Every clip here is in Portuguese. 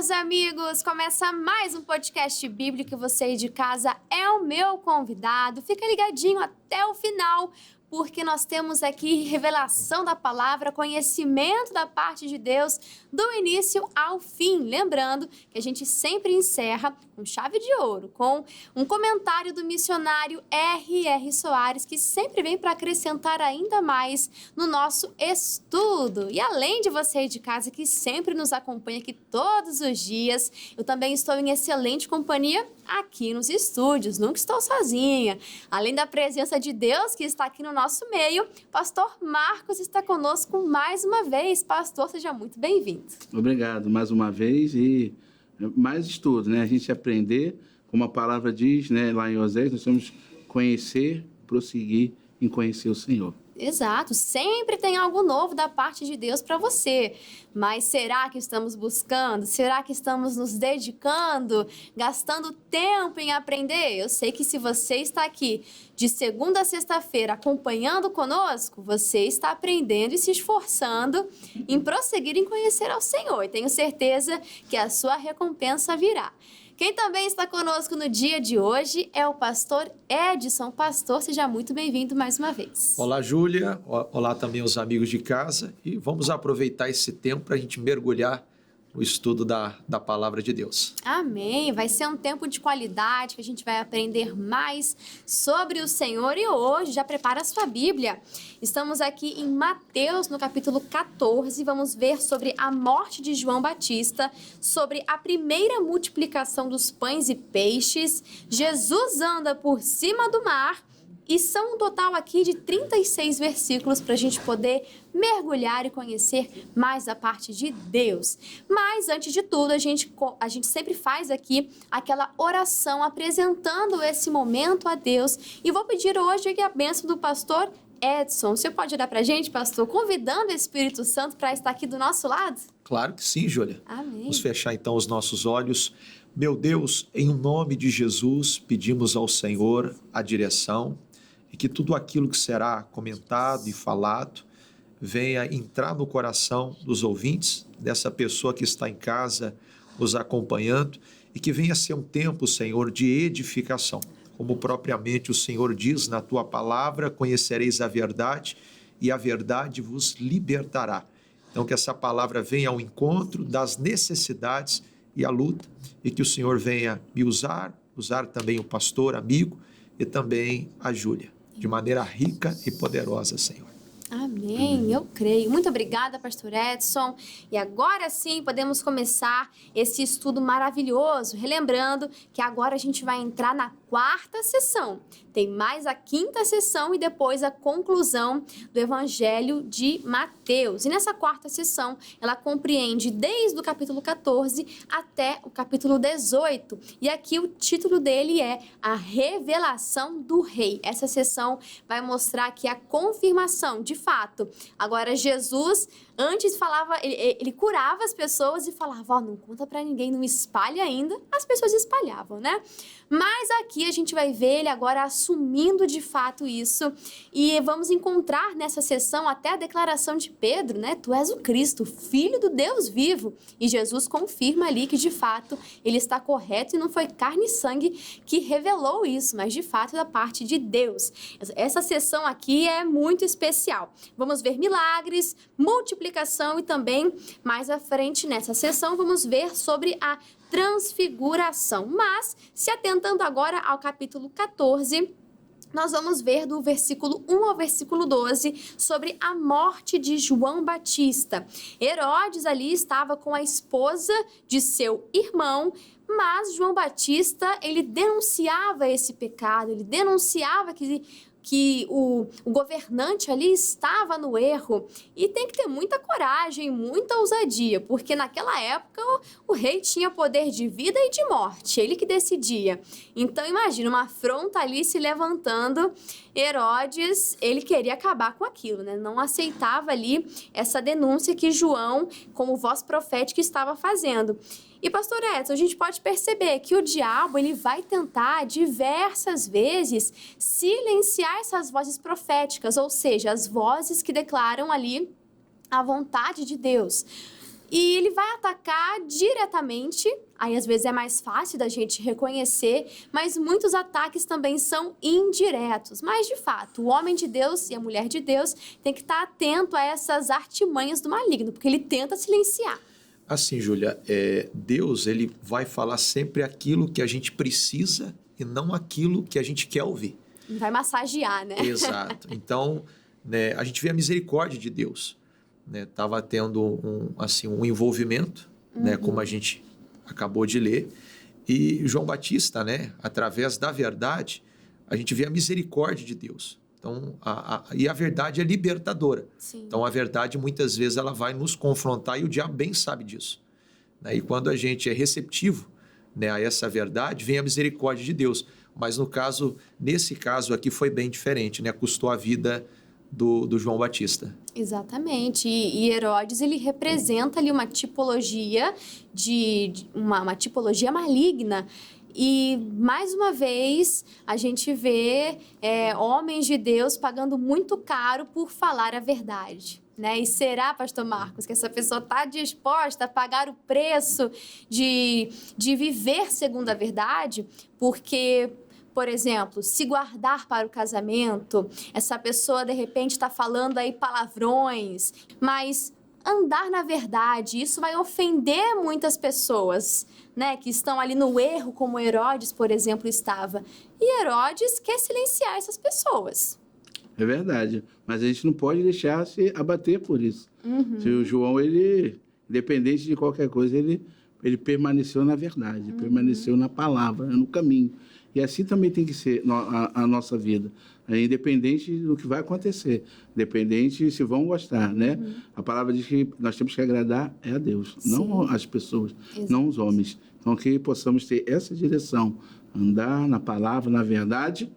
meus amigos! Começa mais um podcast bíblico e você aí de casa é o meu convidado. Fica ligadinho até o final, porque nós temos aqui revelação da palavra, conhecimento da parte de Deus, do início ao fim. Lembrando que a gente sempre encerra com chave de ouro, com um comentário do missionário R.R. Soares, que sempre vem para acrescentar ainda mais no nosso estudo. E além de você aí de casa, que sempre nos acompanha aqui todos os dias, eu também estou em excelente companhia aqui nos estúdios, nunca estou sozinha. Além da presença de Deus que está aqui no nosso meio, pastor Marcos está conosco mais uma vez. Pastor, seja muito bem-vindo. Obrigado mais uma vez e mais estudo, né? A gente aprender, como a palavra diz, né, lá em Oséias, nós vamos conhecer, prosseguir em conhecer o Senhor. Exato, sempre tem algo novo da parte de Deus para você. Mas será que estamos buscando? Será que estamos nos dedicando, gastando tempo em aprender? Eu sei que se você está aqui de segunda a sexta-feira acompanhando conosco, você está aprendendo e se esforçando em prosseguir em conhecer ao Senhor. E tenho certeza que a sua recompensa virá. Quem também está conosco no dia de hoje é o pastor Edson. Pastor, seja muito bem-vindo mais uma vez. Olá, Júlia. Olá também aos amigos de casa. E vamos aproveitar esse tempo para a gente mergulhar no estudo da palavra de Deus. Amém. Vai ser um tempo de qualidade que a gente vai aprender mais sobre o Senhor. E hoje, já prepara a sua Bíblia. Estamos aqui em Mateus, no capítulo 14. Vamos ver sobre a morte de João Batista, sobre a primeira multiplicação dos pães e peixes. Jesus anda por cima do mar. E são um total aqui de 36 versículos para a gente poder mergulhar e conhecer mais a parte de Deus. Mas, antes de tudo, a gente sempre faz aqui aquela oração apresentando esse momento a Deus. E vou pedir hoje aqui a bênção do pastor Edson. Você pode orar para a gente, pastor, convidando o Espírito Santo para estar aqui do nosso lado? Claro que sim, Júlia. Amém. Vamos fechar então os nossos olhos. Meu Deus, em nome de Jesus, pedimos ao Senhor a direção e que tudo aquilo que será comentado e falado venha entrar no coração dos ouvintes, dessa pessoa que está em casa nos acompanhando, e que venha ser um tempo, Senhor, de edificação. Como propriamente o Senhor diz na tua palavra, conhecereis a verdade e a verdade vos libertará. Então que essa palavra venha ao encontro das necessidades e a luta, e que o Senhor venha me usar também o pastor, amigo, e também a Júlia, de maneira rica e poderosa, Senhor. Amém, eu creio. Muito obrigada, pastor Edson. E agora sim, podemos começar esse estudo maravilhoso. Relembrando que agora a gente vai entrar na quarta sessão. Tem mais a quinta sessão e depois a conclusão do Evangelho de Mateus. E nessa quarta sessão, ela compreende desde o capítulo 14 até o capítulo 18. E aqui o título dele é A Revelação do Rei. Essa sessão vai mostrar aqui a confirmação de fato. Agora, Jesus antes falava, ele curava as pessoas e falava, ó, não conta pra ninguém, não espalha ainda. As pessoas espalhavam, né? Mas aqui a gente vai ver ele agora assumindo de fato isso. E vamos encontrar nessa sessão até a declaração de Pedro, né? Tu és o Cristo, Filho do Deus vivo. E Jesus confirma ali que de fato ele está correto e não foi carne e sangue que revelou isso, mas de fato da parte de Deus. Essa sessão aqui é muito especial. Vamos ver milagres, multiplicação e também mais à frente nessa sessão vamos ver sobre a transfiguração. Mas, se atentando agora ao capítulo 14, nós vamos ver do versículo 1 ao versículo 12 sobre a morte de João Batista. Herodes ali estava com a esposa de seu irmão, mas João Batista, ele denunciava esse pecado, ele denunciava que o governante ali estava no erro. E tem que ter muita coragem, muita ousadia, porque naquela época o rei tinha poder de vida e de morte, ele que decidia. Então imagina, uma afronta ali se levantando, Herodes, ele queria acabar com aquilo, né? Não aceitava ali essa denúncia que João, como voz profética, estava fazendo. E, pastor Edson, a gente pode perceber que o diabo ele vai tentar diversas vezes silenciar essas vozes proféticas, ou seja, as vozes que declaram ali a vontade de Deus. E ele vai atacar diretamente, aí às vezes é mais fácil da gente reconhecer, mas muitos ataques também são indiretos. Mas, de fato, o homem de Deus e a mulher de Deus tem que estar atento a essas artimanhas do maligno, porque ele tenta silenciar. Assim, Júlia, Deus ele vai falar sempre aquilo que a gente precisa e não aquilo que a gente quer ouvir. Ele vai massagear, né? Exato. Então, né, a gente vê a misericórdia de Deus. Estava tendo um envolvimento, né, como a gente acabou de ler. E João Batista, né, através da verdade, a gente vê a misericórdia de Deus. Então, e a verdade é libertadora. Sim. Então, a verdade, muitas vezes, ela vai nos confrontar e o diabo bem sabe disso. Né? E quando a gente é receptivo, né, a essa verdade, vem a misericórdia de Deus. Mas, nesse caso aqui, foi bem diferente, né? Custou a vida do João Batista. Exatamente. E Herodes, ele representa ali uma tipologia uma tipologia maligna. E, mais uma vez, a gente vê homens de Deus pagando muito caro por falar a verdade. Né? E será, pastor Marcos, que essa pessoa está disposta a pagar o preço de viver segundo a verdade? Porque, por exemplo, se guardar para o casamento, essa pessoa, de repente, está falando aí palavrões, mas andar na verdade, isso vai ofender muitas pessoas, né, que estão ali no erro, como Herodes, por exemplo, estava. E Herodes quer silenciar essas pessoas. É verdade, mas a gente não pode deixar se abater por isso. Se o João, ele, independente de qualquer coisa, ele permaneceu na verdade, permaneceu na palavra, no caminho. E assim também tem que ser a nossa vida, independente do que vai acontecer, independente se vão gostar, né? A palavra diz que nós temos que agradar a Deus, não as pessoas, não os homens. Então, que possamos ter essa direção, andar na palavra, na verdade,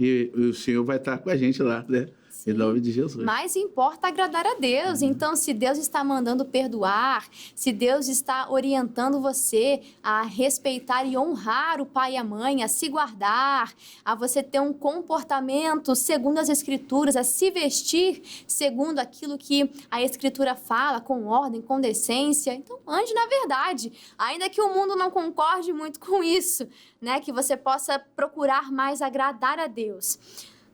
e o Senhor vai estar com a gente lá, né? Em nome de Jesus. Mas importa agradar a Deus. Então, se Deus está mandando perdoar, se Deus está orientando você a respeitar e honrar o pai e a mãe, a se guardar, a você ter um comportamento segundo as Escrituras, a se vestir segundo aquilo que a Escritura fala, com ordem, com decência, então ande na verdade. Ainda que o mundo não concorde muito com isso, né? Que você possa procurar mais agradar a Deus.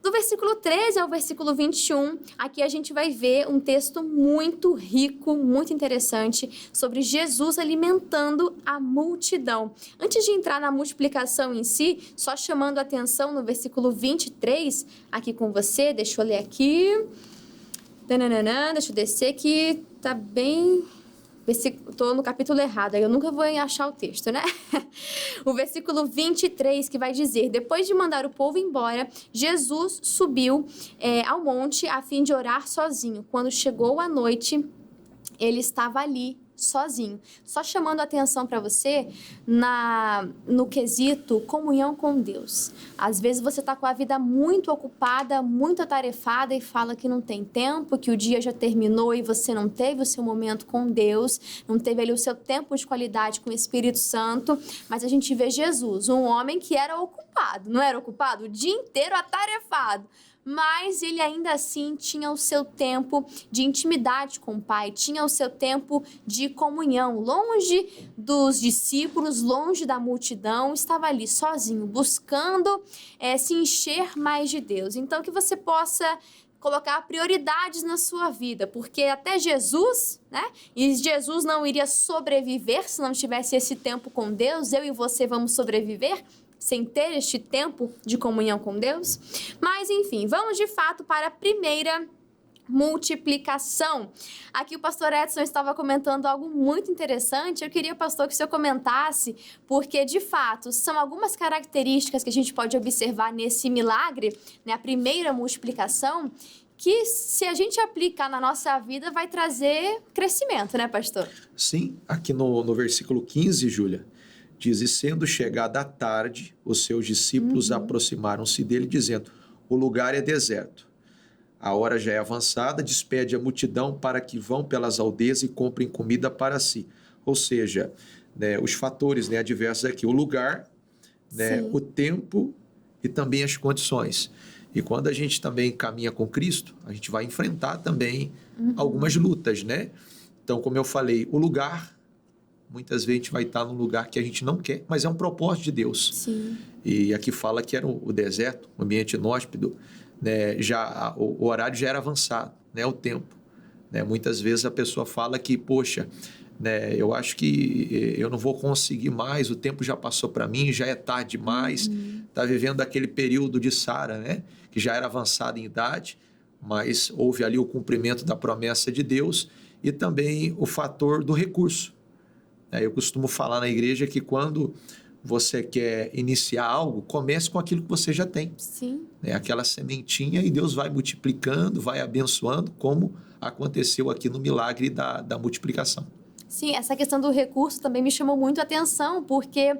Do versículo 13 ao versículo 21, aqui a gente vai ver um texto muito rico, muito interessante, sobre Jesus alimentando a multidão. Antes de entrar na multiplicação em si, só chamando a atenção no versículo 23, aqui com você, deixa eu ler aqui. Deixa eu descer que tá bem... Estou no capítulo errado, aí eu nunca vou achar o texto, né? O versículo 23 que vai dizer: depois de mandar o povo embora, Jesus subiu ao monte a fim de orar sozinho. Quando chegou a noite, ele estava ali sozinho. Só chamando a atenção para você no quesito comunhão com Deus. Às vezes você está com a vida muito ocupada, muito atarefada e fala que não tem tempo, que o dia já terminou e você não teve o seu momento com Deus, não teve ali o seu tempo de qualidade com o Espírito Santo, mas a gente vê Jesus, um homem que era ocupado, não era ocupado? O dia inteiro atarefado. Mas ele ainda assim tinha o seu tempo de intimidade com o Pai, tinha o seu tempo de comunhão, longe dos discípulos, longe da multidão, estava ali sozinho, buscando se encher mais de Deus. Então, que você possa colocar prioridades na sua vida, porque até Jesus, né? E Jesus não iria sobreviver se não tivesse esse tempo com Deus, eu e você vamos sobreviver sem ter este tempo de comunhão com Deus. Mas, enfim, vamos de fato para a primeira multiplicação. Aqui o pastor Edson estava comentando algo muito interessante. Eu queria, pastor, que o senhor comentasse, porque, de fato, são algumas características que a gente pode observar nesse milagre, né, a primeira multiplicação, que, se a gente aplicar na nossa vida, vai trazer crescimento, né, pastor? Sim, aqui no versículo 15, Júlia, diz: e sendo chegada a tarde, os seus discípulos aproximaram-se dele, dizendo: o lugar é deserto. A hora já é avançada, despede a multidão para que vão pelas aldeias e comprem comida para si. Ou seja, né, os fatores, né, adversos aqui: o lugar, né, o tempo e também as condições. E quando a gente também caminha com Cristo, a gente vai enfrentar também algumas lutas, né? Então, como eu falei, o lugar, muitas vezes a gente vai estar num lugar que a gente não quer, mas é um propósito de Deus. Sim. E aqui fala que era o deserto, um ambiente inóspito, né? O horário já era avançado, né? O tempo. Né? Muitas vezes a pessoa fala que, poxa, né, eu acho que eu não vou conseguir mais, o tempo já passou para mim, já é tarde demais. Está vivendo aquele período de Sara, né? Que já era avançada em idade, mas houve ali o cumprimento da promessa de Deus e também o fator do recurso. Eu costumo falar na igreja que quando você quer iniciar algo, comece com aquilo que você já tem. Sim. Aquela sementinha, e Deus vai multiplicando, vai abençoando, como aconteceu aqui no milagre da multiplicação. Sim, essa questão do recurso também me chamou muito a atenção, porque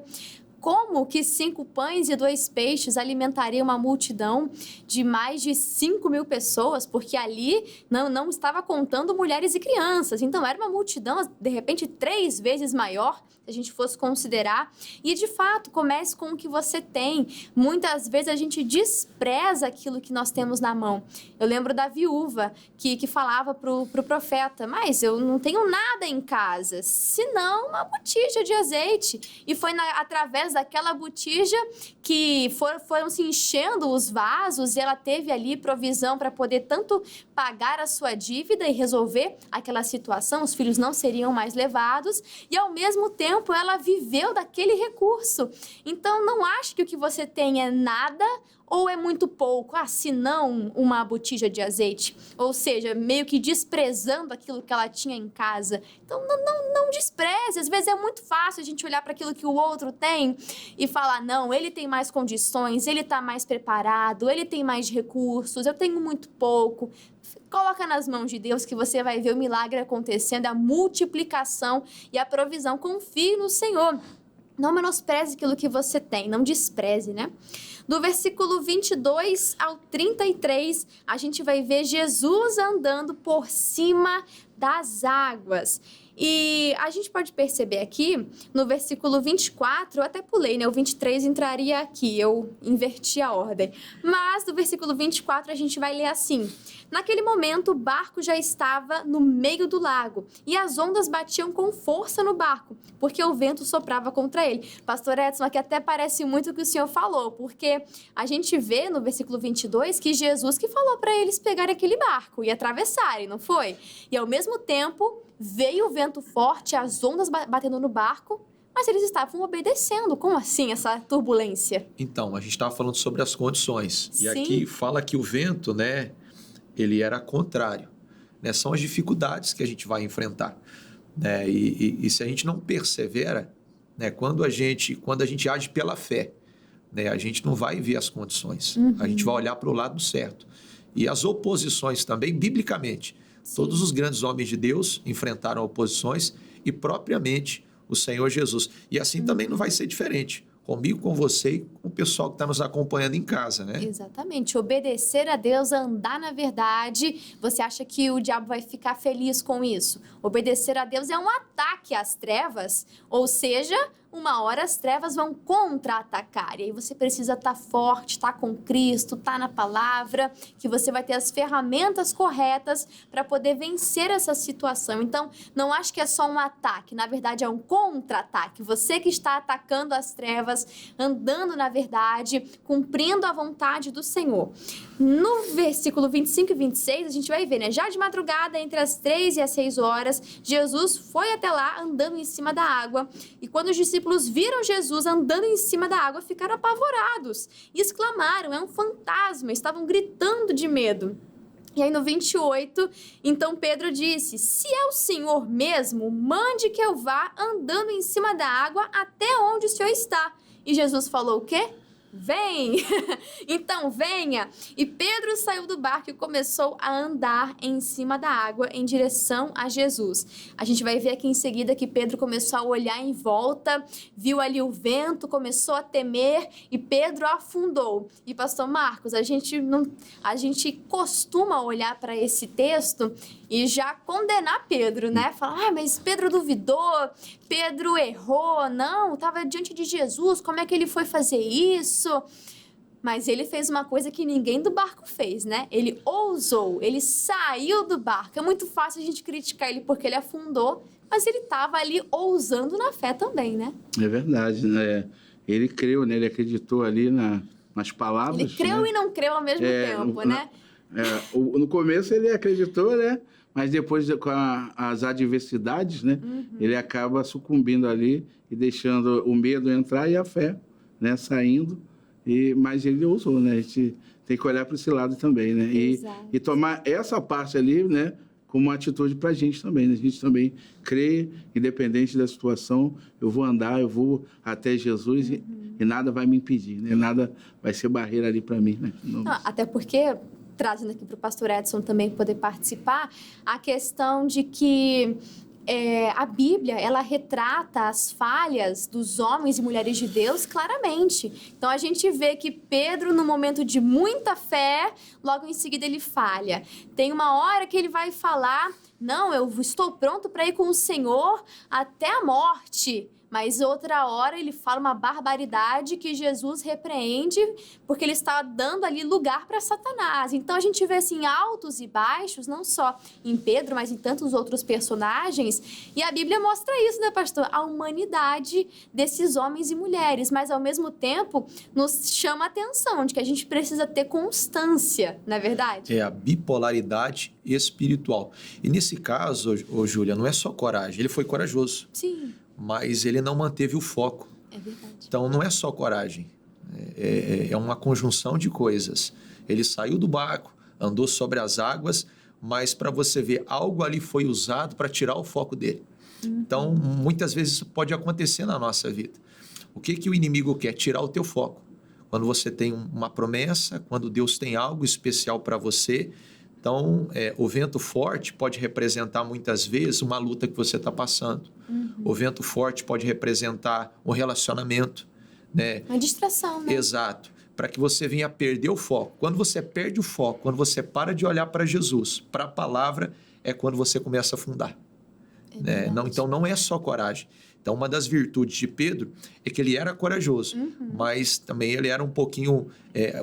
como que 5 pães e 2 peixes alimentariam uma multidão de mais de 5.000 pessoas? Porque ali não estava contando mulheres e crianças. Então, era uma multidão, de repente, 3 vezes maior, se a gente fosse considerar. E, de fato, comece com o que você tem. Muitas vezes a gente despreza aquilo que nós temos na mão. Eu lembro da viúva que falava pro profeta, mas eu não tenho nada em casa, senão uma botija de azeite. E foi através daquela botija que foram se enchendo os vasos, e ela teve ali provisão para poder tanto pagar a sua dívida e resolver aquela situação, os filhos não seriam mais levados, e ao mesmo tempo ela viveu daquele recurso. Então não acho que o que você tem é nada ou é muito pouco, se não uma botija de azeite. Ou seja, meio que desprezando aquilo que ela tinha em casa. Então, não despreze. Às vezes é muito fácil a gente olhar para aquilo que o outro tem e falar, não, ele tem mais condições, ele está mais preparado, ele tem mais recursos, eu tenho muito pouco. Coloca nas mãos de Deus que você vai ver o milagre acontecendo, a multiplicação e a provisão. Confie no Senhor. Não menospreze aquilo que você tem, não despreze, né? Do versículo 22 ao 33, a gente vai ver Jesus andando por cima das águas. E a gente pode perceber aqui, no versículo 24, eu até pulei, né? O 23 entraria aqui, eu inverti a ordem. Mas, do versículo 24, a gente vai ler assim. Naquele momento, o barco já estava no meio do lago e as ondas batiam com força no barco, porque o vento soprava contra ele. Pastor Edson, aqui até parece muito o que o senhor falou, porque a gente vê no versículo 22 que Jesus que falou para eles pegarem aquele barco e atravessarem, não foi? E ao mesmo tempo, veio o vento forte, as ondas batendo no barco, mas eles estavam obedecendo. Como assim, essa turbulência? Então, a gente estava falando sobre as condições. Sim. E aqui fala que o vento, né, ele era contrário. Né? São as dificuldades que a gente vai enfrentar. Né? E se a gente não persevera, né, quando a gente age pela fé, né, a gente não vai ver as condições. A gente vai olhar para o lado certo. E as oposições também, biblicamente. Sim. Todos os grandes homens de Deus enfrentaram oposições e propriamente o Senhor Jesus. E assim também não vai ser diferente. Comigo, com você e com o pessoal que está nos acompanhando em casa, né? Exatamente. Obedecer a Deus, andar na verdade. Você acha que o diabo vai ficar feliz com isso? Obedecer a Deus é um ataque às trevas, ou seja, uma hora as trevas vão contra-atacar. E aí você precisa estar forte, estar com Cristo, estar na palavra, que você vai ter as ferramentas corretas para poder vencer essa situação. Então, não acho que é só um ataque, na verdade é um contra-ataque. Você que está atacando as trevas, andando na verdade, cumprindo a vontade do Senhor. No versículo 25 e 26, a gente vai ver, né? Já de madrugada, entre as 3 e as 6 horas, Jesus foi até lá andando em cima da água. E quando os discípulos viram Jesus andando em cima da água, ficaram apavorados e exclamaram, é um fantasma, estavam gritando de medo. E aí no 28, então Pedro disse, se é o Senhor mesmo, mande que eu vá andando em cima da água até onde o Senhor está. E Jesus falou o quê? Vem! Então venha! E Pedro saiu do barco e começou a andar em cima da água em direção a Jesus. A gente vai ver aqui em seguida que Pedro começou a olhar em volta, viu ali o vento, começou a temer e Pedro afundou. E pastor Marcos, a gente costuma olhar para esse texto e já condenar Pedro, né? Falar, mas Pedro duvidou, Pedro errou, não, estava diante de Jesus, como é que ele foi fazer isso? Mas ele fez uma coisa que ninguém do barco fez, né? Ele ousou, ele saiu do barco. É muito fácil a gente criticar ele porque ele afundou, mas ele estava ali ousando na fé também, né? É verdade, né? Ele creu, né? Ele acreditou ali nas palavras. Ele creu, né? E não creu ao mesmo tempo, né? No começo ele acreditou, né? Mas depois, com as adversidades, né? Ele acaba sucumbindo ali e deixando o medo entrar e a fé, né? Saindo. Mas ele ousou, né? A gente tem que olhar para esse lado também, né? E tomar essa parte ali, né? Como uma atitude para a gente também, né? A gente também crê, independente da situação, eu vou andar, eu vou até Jesus e nada vai me impedir, né? Nada vai ser barreira ali para mim, né? Não, até porque, trazendo aqui para o pastor Edson também poder participar, a questão de que a Bíblia, ela retrata as falhas dos homens e mulheres de Deus claramente. Então, a gente vê que Pedro, no momento de muita fé, logo em seguida ele falha. Tem uma hora que ele vai falar, não, eu estou pronto para ir com o Senhor até a morte. Mas outra hora ele fala uma barbaridade que Jesus repreende porque ele está dando ali lugar para Satanás. Então a gente vê assim altos e baixos, não só em Pedro, mas em tantos outros personagens. E a Bíblia mostra isso, né, pastor? A humanidade desses homens e mulheres, mas ao mesmo tempo nos chama a atenção de que a gente precisa ter constância, não é verdade? É a bipolaridade espiritual. E nesse caso, Júlia, não é só coragem, ele foi corajoso. Sim. Mas ele não manteve o foco. É verdade. Então, não é só coragem, é uma conjunção de coisas. Ele saiu do barco, andou sobre as águas, mas para você ver, algo ali foi usado para tirar o foco dele. Então, muitas vezes isso pode acontecer na nossa vida. O que o inimigo quer? Tirar o teu foco. Quando você tem uma promessa, quando Deus tem algo especial para você. Então, o vento forte pode representar muitas vezes uma luta que você está passando. O vento forte pode representar um relacionamento, né? Uma distração, né? Exato. Para que você venha perder o foco. Quando você perde o foco, quando você para de olhar para Jesus, para a palavra, é quando você começa a afundar. Né? Então, não é só coragem. Então, uma das virtudes de Pedro é que ele era corajoso, mas também ele era um pouquinho,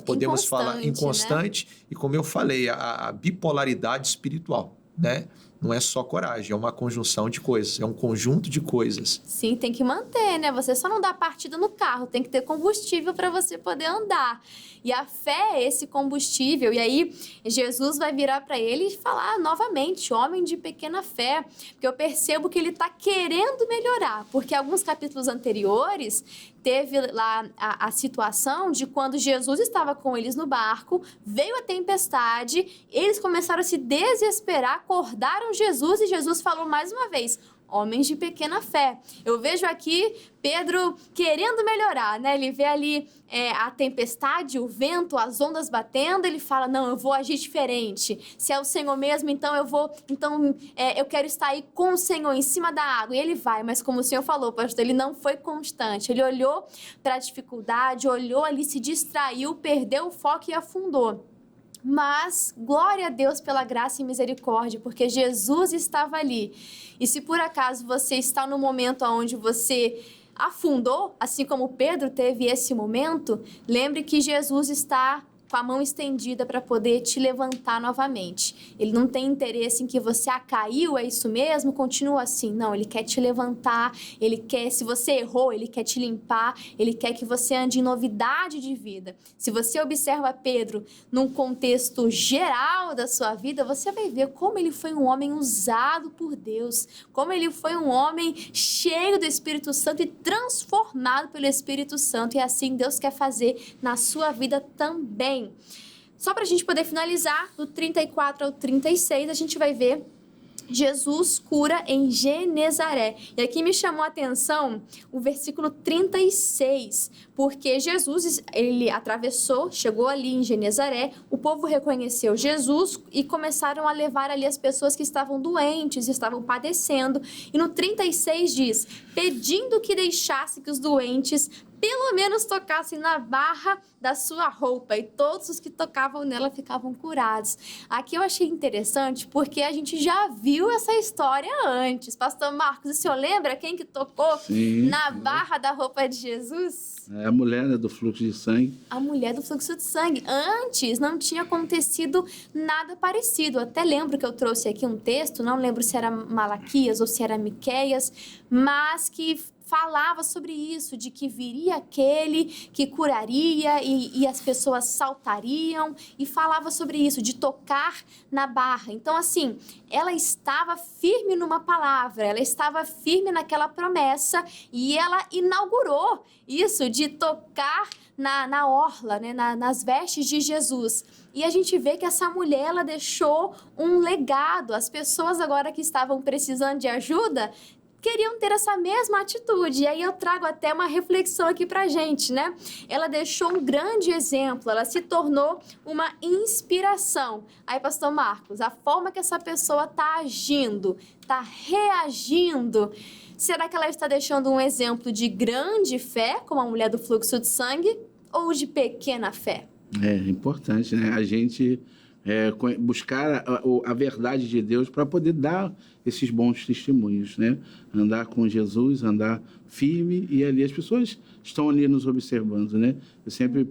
podemos falar, inconstante. Né? E como eu falei, a bipolaridade espiritual, né? Não é só coragem, é uma conjunção de coisas, é um conjunto de coisas. Sim, tem que manter, né? Você só não dá partida no carro, tem que ter combustível para você poder andar. E a fé é esse combustível. E aí, Jesus vai virar para ele e falar novamente, homem de pequena fé. Porque eu percebo que ele está querendo melhorar. Porque alguns capítulos anteriores, teve lá a situação de quando Jesus estava com eles no barco, veio a tempestade, eles começaram a se desesperar, acordaram Jesus e Jesus falou mais uma vez, homens de pequena fé. Eu vejo aqui Pedro querendo melhorar, né? Ele vê ali a tempestade, o vento, as ondas batendo, ele fala, não, eu vou agir diferente. Se é o Senhor mesmo, então eu quero estar aí com o Senhor em cima da água. E ele vai, mas como o Senhor falou, pastor, ele não foi constante. Ele olhou para a dificuldade, olhou ali, se distraiu, perdeu o foco e afundou. Mas, glória a Deus pela graça e misericórdia, porque Jesus estava ali. E se por acaso você está no momento onde você afundou, assim como Pedro teve esse momento, lembre que Jesus está com a mão estendida para poder te levantar novamente. Ele não tem interesse em que você caiu, é isso mesmo? Continua assim. Não, ele quer te levantar, ele quer, se você errou, ele quer te limpar, ele quer que você ande em novidade de vida. Se você observa Pedro num contexto geral da sua vida, você vai ver como ele foi um homem usado por Deus, como ele foi um homem cheio do Espírito Santo e transformado pelo Espírito Santo. E assim Deus quer fazer na sua vida também. Só para a gente poder finalizar, do 34 ao 36, a gente vai ver Jesus cura em Genezaré. E aqui me chamou a atenção o versículo 36, porque Jesus, ele atravessou, chegou ali em Genezaré, o povo reconheceu Jesus e começaram a levar ali as pessoas que estavam doentes, estavam padecendo. E no 36 diz, pedindo que deixasse que os doentes pelo menos tocassem na barra da sua roupa, e todos os que tocavam nela ficavam curados. Aqui eu achei interessante porque a gente já viu essa história antes. Pastor Marcos, o senhor lembra quem que tocou na barra da roupa de Jesus? É a mulher, né, do fluxo de sangue. A mulher do fluxo de sangue. Antes não tinha acontecido nada parecido. Eu até lembro que eu trouxe aqui um texto, não lembro se era Malaquias ou se era Miqueias, mas que falava sobre isso, de que viria aquele que curaria e as pessoas saltariam, e falava sobre isso, de tocar na barra. Então, assim, ela estava firme numa palavra, ela estava firme naquela promessa, e ela inaugurou isso de tocar na orla, né, nas vestes de Jesus. E a gente vê que essa mulher, ela deixou um legado. As pessoas agora que estavam precisando de ajuda queriam ter essa mesma atitude. E aí eu trago até uma reflexão aqui pra gente, né? Ela deixou um grande exemplo, ela se tornou uma inspiração. Aí, pastor Marcos, a forma que essa pessoa tá agindo, tá reagindo, será que ela está deixando um exemplo de grande fé, como a mulher do fluxo de sangue, ou de pequena fé? É importante, né? A gente buscar a verdade de Deus para poder dar esses bons testemunhos, né? Andar com Jesus, andar firme, e ali as pessoas estão ali nos observando, né?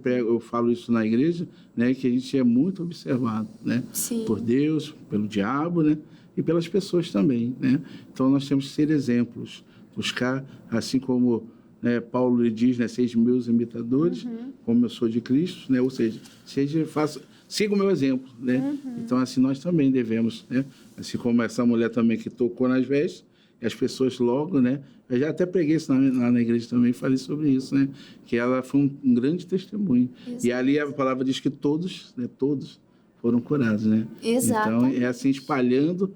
Eu falo isso na igreja, né? Que a gente é muito observado, né? Sim. Por Deus, pelo diabo, né? E pelas pessoas também, né? Então nós temos que ser exemplos, buscar, assim como Paulo lhe diz, né? Sejam meus imitadores, como eu sou de Cristo, né? Ou seja, siga o meu exemplo, né? Então, assim, nós também devemos, né? Assim como essa mulher também que tocou nas vestes, e as pessoas logo, né? Eu já até preguei isso lá na igreja também, falei sobre isso, né? Que ela foi um grande testemunho. Exato. E ali a palavra diz que todos, né? Todos foram curados, né? Exato. Então, é assim, espalhando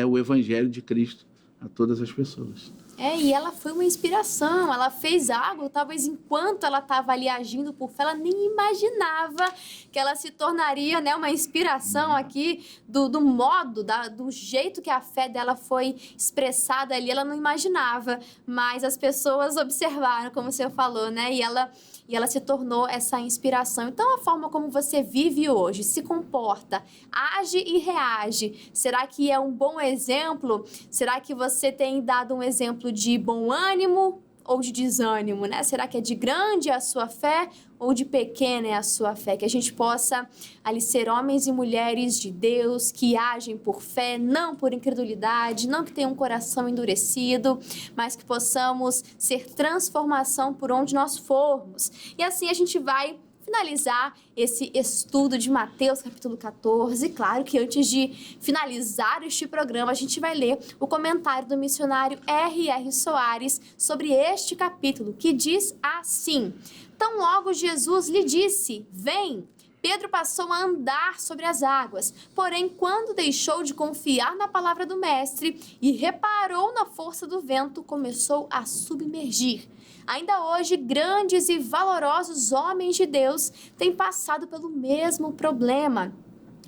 o evangelho de Cristo a todas as pessoas. E ela foi uma inspiração, ela fez algo, talvez enquanto ela estava ali agindo por fé, ela nem imaginava que ela se tornaria, né, uma inspiração aqui do modo, do jeito que a fé dela foi expressada ali, ela não imaginava, mas as pessoas observaram, como o senhor falou, né, e ela se tornou essa inspiração. Então, a forma como você vive hoje, se comporta, age e reage, será que é um bom exemplo? Será que você tem dado um exemplo de bom ânimo ou de desânimo, né? Será que é de grande a sua fé ou de pequena é a sua fé? Que a gente possa ali ser homens e mulheres de Deus que agem por fé, não por incredulidade, não que tenham um coração endurecido, mas que possamos ser transformação por onde nós formos. E assim a gente vai finalizar esse estudo de Mateus, capítulo 14. Claro que antes de finalizar este programa, a gente vai ler o comentário do missionário R.R. Soares sobre este capítulo, que diz assim: tão logo Jesus lhe disse, vem, Pedro passou a andar sobre as águas, porém, quando deixou de confiar na palavra do mestre e reparou na força do vento, começou a submergir. Ainda hoje, grandes e valorosos homens de Deus têm passado pelo mesmo problema.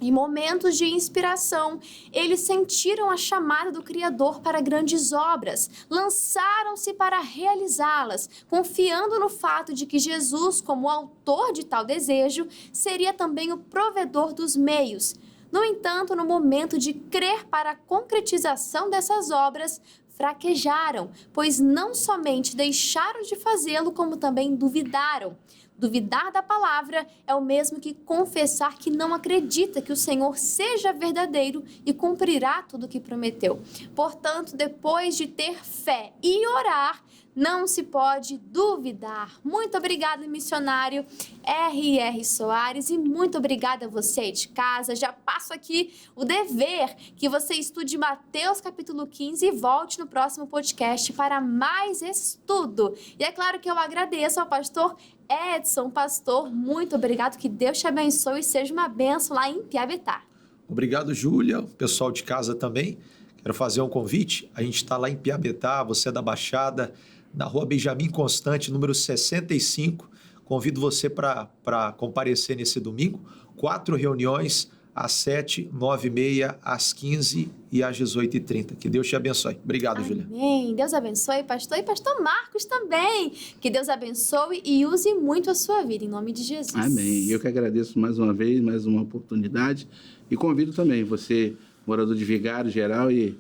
Em momentos de inspiração, eles sentiram a chamada do Criador para grandes obras, lançaram-se para realizá-las, confiando no fato de que Jesus, como autor de tal desejo, seria também o provedor dos meios. No entanto, no momento de crer para a concretização dessas obras, fraquejaram, pois não somente deixaram de fazê-lo, como também duvidaram. Duvidar da palavra é o mesmo que confessar que não acredita que o Senhor seja verdadeiro e cumprirá tudo o que prometeu. Portanto, depois de ter fé e orar, não se pode duvidar. Muito obrigada, missionário R.R. Soares, e muito obrigada a você aí de casa. Já passo aqui o dever que você estude Mateus capítulo 15 e volte no próximo podcast para mais estudo. E é claro que eu agradeço ao pastor Edson. Pastor, muito obrigado, que Deus te abençoe e seja uma bênção lá em Piabetá. Obrigado, Júlia, o pessoal de casa também. Quero fazer um convite, a gente está lá em Piabetá, você é da Baixada, na rua Benjamin Constante, número 65. Convido você para comparecer nesse domingo. 4 reuniões às 7, 9h30, às 15 e às 18h30. Que Deus te abençoe. Obrigado, Júlia. Amém. Deus abençoe, pastor, e pastor Marcos também. Que Deus abençoe e use muito a sua vida, em nome de Jesus. Amém. Eu que agradeço mais uma vez, mais uma oportunidade. E convido também você, morador de Vigário Geral e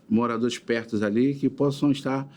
moradores perto ali, que possam estar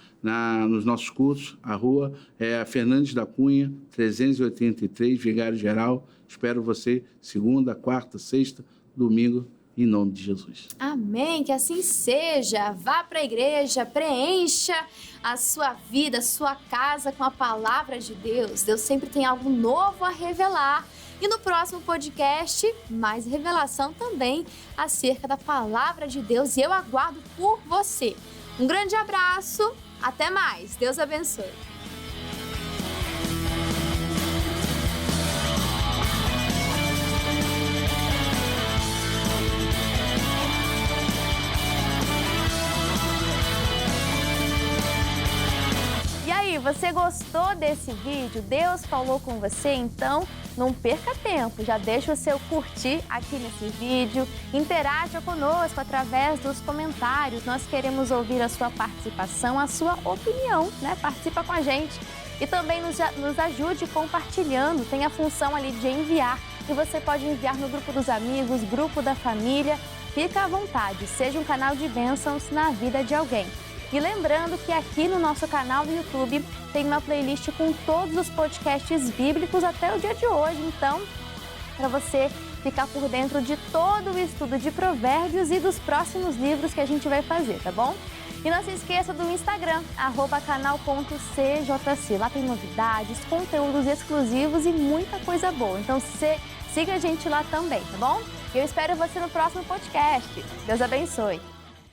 nos nossos cursos. A rua é a Fernandes da Cunha, 383, Vigário Geral. Espero você segunda, quarta, sexta, domingo, em nome de Jesus. Amém, que assim seja. Vá para a igreja, preencha a sua vida, a sua casa com a palavra de Deus. Deus sempre tem algo novo a revelar. E no próximo podcast, mais revelação também acerca da palavra de Deus. E eu aguardo por você. Um grande abraço, até mais. Deus abençoe. Você gostou desse vídeo? Deus falou com você? Então, não perca tempo. Já deixa o seu curtir aqui nesse vídeo. Interaja conosco através dos comentários. Nós queremos ouvir a sua participação, a sua opinião, né? Participa com a gente. E também nos ajude compartilhando. Tem a função ali de enviar. E você pode enviar no grupo dos amigos, grupo da família. Fica à vontade. Seja um canal de bênçãos na vida de alguém. E lembrando que aqui no nosso canal do YouTube tem uma playlist com todos os podcasts bíblicos até o dia de hoje. Então, para você ficar por dentro de todo o estudo de Provérbios e dos próximos livros que a gente vai fazer, tá bom? E não se esqueça do Instagram, @canal.cjc. Lá tem novidades, conteúdos exclusivos e muita coisa boa. Então, siga a gente lá também, tá bom? Eu espero você no próximo podcast. Deus abençoe.